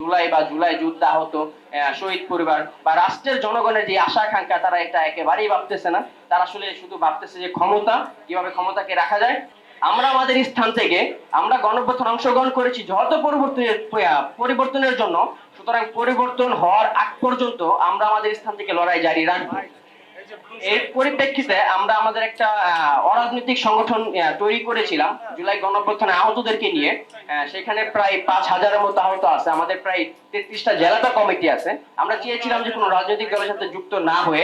জুলাই বা জুলাই যুদ্ধ আহত শহীদ পরিবার বা রাষ্ট্রের জনগণের যে আশা আকাঙ্ক্ষা, তারা এটা একেবারেই ভাবতেছে না। তারা আসলে শুধু ভাবতেছে যে ক্ষমতা, কিভাবে ক্ষমতাকে রাখা যায়। আমরা আমাদের স্থান থেকে আমরা গণঅভ্যুত্থানে অংশগ্রহণ করেছি যত পরিবর্তনের জন্য। সুতরাং পরিবর্তন হওয়ার আগ পর্যন্ত আমরা আমাদের স্থান থেকে লড়াই জারি রাখবো। এর পরিপ্রেক্ষিতে আমরা আমাদের একটা অরাজনৈতিক সংগঠন তৈরি করেছিলাম জুলাই গণঅভ্যুত্থানে আহতদেরকে নিয়ে। সেখানে প্রায় 5,000-এর মতো আহত আছে। আমাদের প্রায় 33টা জেলাতে কমিটি আছে। আমরা চেয়েছিলাম যে কোনো রাজনৈতিক দলের সাথে যুক্ত না হয়ে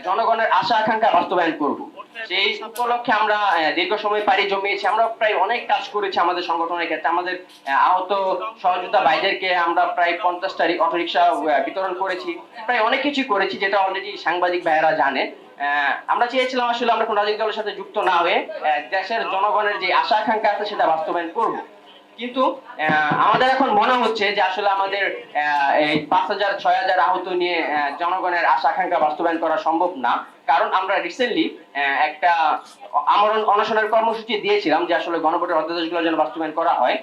জনগণের আশা আকাঙ্ক্ষা বাস্তবায়ন করব। সেই উপলক্ষে আমরা দীর্ঘ সময় পাড়ি জমিয়েছি। আমরা প্রায় অনেক কাজ করেছি আমাদের সংগঠনের ক্ষেত্রে। আমাদের আহত সহযোদ্ধা ভাইদেরকে আমরা প্রায় 50টা অটোরিকশা বিতরণ করেছি। প্রায় অনেক কিছু করেছি, যেটা অলরেডি সাংবাদিক ভাইয়েরা জানে। আমরা চেয়েছিলাম আসলে আমরা কোন রাজনৈতিক দলের সাথে যুক্ত না হয়ে দেশের জনগণের যে আশা আকাঙ্ক্ষা আছে সেটা বাস্তবায়ন করব। কিন্তু আমাদের এখন মনে হচ্ছে যে আসলে আমাদের এই 5,000-6,000 আহত নিয়ে জনগণের আশা আকাঙ্ক্ষা বাস্তবায়ন করা সম্ভব না। কারণ আমরা রিসেন্টলি একটা আমরণ অনশনের কর্মসূচি দিয়েছিলাম যে আসলে গণভোটের অধ্যাদেশগুলো যেন বাস্তবায়ন করা হয়।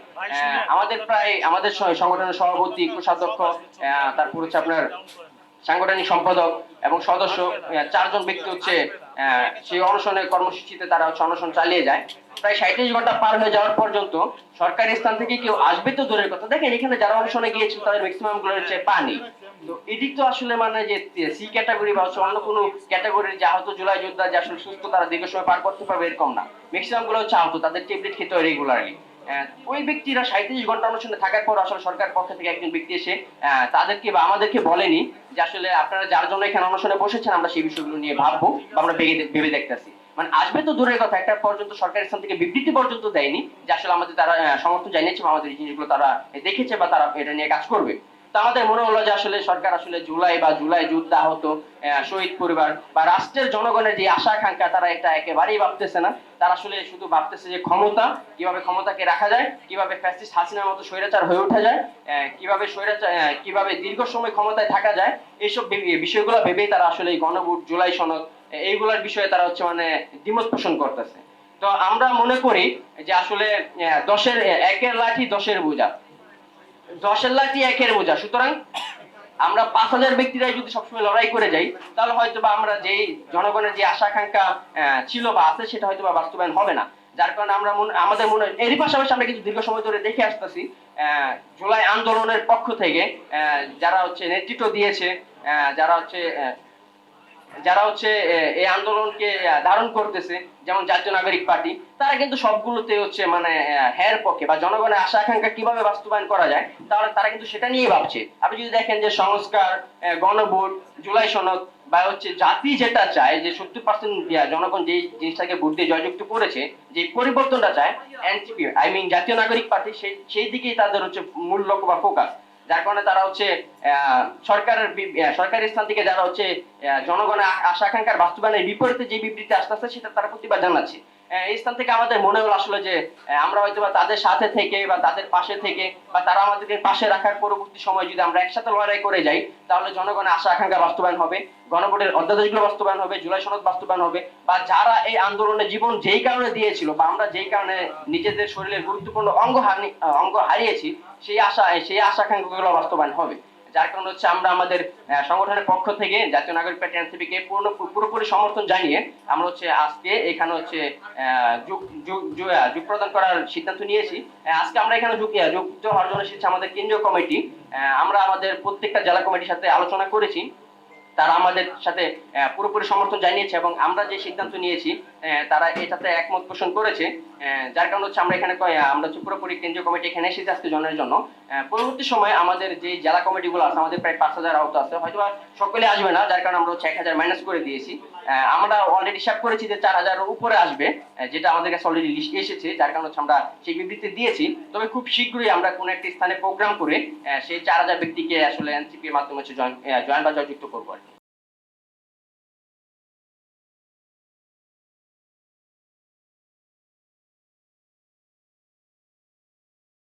আমাদের প্রায় আমাদের সংগঠনের সভাপতি, কোষাধ্যক্ষ, তারপর হচ্ছে আপনার সাংগঠনিক সম্পাদক এবং সদস্য, 4 জন ব্যক্তি হচ্ছে সেই অনশনের কর্মসূচিতে তারা হচ্ছে অনশন চালিয়ে যায়। প্রায় 37 ঘন্টা পার হয়ে যাওয়ার পর্যন্ত সরকারি স্থান থেকে কেউ আসবে তো দূরের কথা, দেখেন এখানে যারা অনশনে গিয়েছিল তাদের ম্যাক্সিমাম গুলো হচ্ছে পানি। তো এদিক তো আসলে মানে যে সি ক্যাটাগরি বা অন্য কোনো ক্যাটাগরির যে আহত জুলাই যোদ্ধা যে আসলে সুস্থ তারা দীর্ঘ সময় পার করতে পারবে এরকম না। ম্যাক্সিমাম গুলো হচ্ছে আহত, তাদের ট্যাবলেট খেতে হয় রেগুলারলি। ওই ব্যক্তিরা 37 ঘন্টা অনশনে থাকার পর আসলে সরকার পক্ষ থেকে একজন ব্যক্তি এসে তাদেরকে বা আমাদেরকে বলেনি যে আসলে আপনারা যার জন্য এখানে অনশনে বসেছেন আমরা সেই বিষয়গুলো নিয়ে ভাববো বা আমরা ভেবে দেখতেছি। মানে আসবে তো দূরের কথা, একটা পর্যন্ত সরকারের স্থান থেকে বিবৃতি পর্যন্ত দেয়নি যে আসলে আমাদের তারা সমর্থন জানিয়েছে বা আমাদের এই জিনিসগুলো তারা দেখেছে বা তারা এটা নিয়ে কাজ করবে। তো আমাদের মনে হলো যে আসলে সরকার আসলে জুলাই বা জুলাই যুদ্ধ আহত শহীদ পরিবার বা রাষ্ট্রের জনগণের যে আশা আকাঙ্ক্ষা, তারা এটা একেবারেই ভাবতেছে না। তারা আসলে শুধু ভাবতেছে যে ক্ষমতা, কিভাবে ক্ষমতাকে রাখা যায়, কিভাবে ফ্যাসিস্ট হাসিনার মতো স্বৈরাচার হয়ে ওঠা যায়, কিভাবে দীর্ঘ সময় ক্ষমতায় থাকা যায়। এইসব বিষয়গুলো ভেবেই তারা আসলে এই গণভোট, জুলাই সনদ, এইগুলোর বিষয়ে তারা হচ্ছে মানে দ্বিমত পোষণ করতেছে। তো আমরা মনে করি যে আসলে 1-এর লাঠি 10-এর বোঝা, 10-এর লাঠি 1-এর বোঝা। সুতরাং আমরা 5,000 ব্যক্তিরাই যদি সবসময় লড়াই করে যাই, তাহলে হয়তো বা আমরা যে জনগণের যে আশা আকাঙ্ক্ষা ছিল বা আছে সেটা হয়তো বা বাস্তবায়ন হবে না। যার কারণে আমরা আমাদের মনে, এরই পাশাপাশি আমরা কিন্তু দীর্ঘ সময় ধরে দেখে আসতেছি জুলাই আন্দোলনের পক্ষ থেকে যারা হচ্ছে নেতৃত্ব দিয়েছে, যারা হচ্ছে এই আন্দোলনকে ধারণ করতেছে, যেমন জাতীয় নাগরিক পার্টি, তারা কিন্তু সবগুলোতে হচ্ছে মানে হ্যার পক্ষে বা জনগণের আশা আকাঙ্ক্ষা কিভাবে বাস্তবায়ন করা যায় তাহলে তারা কিন্তু সেটা নিয়ে ভাবছে। আপনি যদি দেখেন যে সংস্কার, গণভোট, জুলাই সনদ বা হচ্ছে জাতি যেটা চায় যে 70% জনগণ যে জিনিসটাকে ভোট দিয়ে জয়যুক্ত করেছে, যে পরিবর্তনটা চায় এনসিপি জাতীয় নাগরিক পার্টি, সেই দিকেই তাদের হচ্ছে মূল লক্ষ্য বা ফোকাস। যার কারণে তারা হচ্ছে সরকারের স্থান থেকে যারা হচ্ছে জনগণের আশা আকাঙ্ক্ষার বাস্তবায়নের বিপরীতে যে বিবৃতি আসতেছে সেটা তারা প্রতিবাদ জানাচ্ছে। এই স্থান থেকে আমাদের মনে হলো আসলে যে আমরা হয়তো বা তাদের সাথে থেকে বা তাদের পাশে থেকে বা তারা আমাদেরকে পাশে রাখার পরবর্তী সময় যদি আমরা একসাথে লড়াই করে যাই, তাহলে জনগণের আশা আকাঙ্ক্ষা বাস্তবায়ন হবে, গণভোটের অধ্যাদেশগুলো বাস্তবায়ন হবে, জুলাই সনদ বাস্তবায়ন হবে। বা যারা এই আন্দোলনে জীবন যেই কারণে দিয়েছিল বা আমরা যেই কারণে নিজেদের শরীরের গুরুত্বপূর্ণ অঙ্গ হারিয়েছি, সেই আশা আকাঙ্ক্ষাগুলো বাস্তবায়ন হবে। যার কারণে হচ্ছে আমরা আমাদের সংগঠনের পক্ষ থেকে জাতীয় নাগরিক পার্টি এনসিপি কে পুরোপুরি সমর্থন জানিয়ে আমরা হচ্ছে আজকে এখানে হচ্ছে যোগ প্রদান করার সিদ্ধান্ত নিয়েছি। আজকে আমরা এখানে যুক্ত হওয়ার জন্য এসেছে আমাদের কেন্দ্রীয় কমিটি। আমরা আমাদের প্রত্যেকটা জেলা কমিটির সাথে আলোচনা করেছি, তারা আমাদের সাথে পুরোপুরি সমর্থন জানিয়েছে এবং আমরা যে সিদ্ধান্ত নিয়েছি তারা এটাতে একমত পোষণ করেছে। যার কারণে হচ্ছে আমরা এখানে আমরা হচ্ছে পুরোপুরি কেন্দ্রীয় কমিটি এখানে এসেছি আজকে জনের জন্য। পরবর্তী সময় আমাদের যে জেলা কমিটিগুলো আছে, আমাদের প্রায় 5,000 আহত আছে, হয়তো সকলে আসবে না, যার কারণে আমরা হচ্ছে 1,000 মাইনাস করে দিয়েছি। আমরা অলরেডি হিসাব করেছি যে 4,000 উপরে আসবে, যেটা আমাদের কাছে অলরেডি লিস্ট এসেছে। যার কারণে হচ্ছে আমরা সেই বিবৃতি দিয়েছি। তবে খুব শীঘ্রই আমরা কোন একটি স্থানে প্রোগ্রাম করে সেই 4,000 ব্যক্তিকে আসলে এনসিপি এর মাধ্যমে জয়েন বা জয়যুক্ত করবো।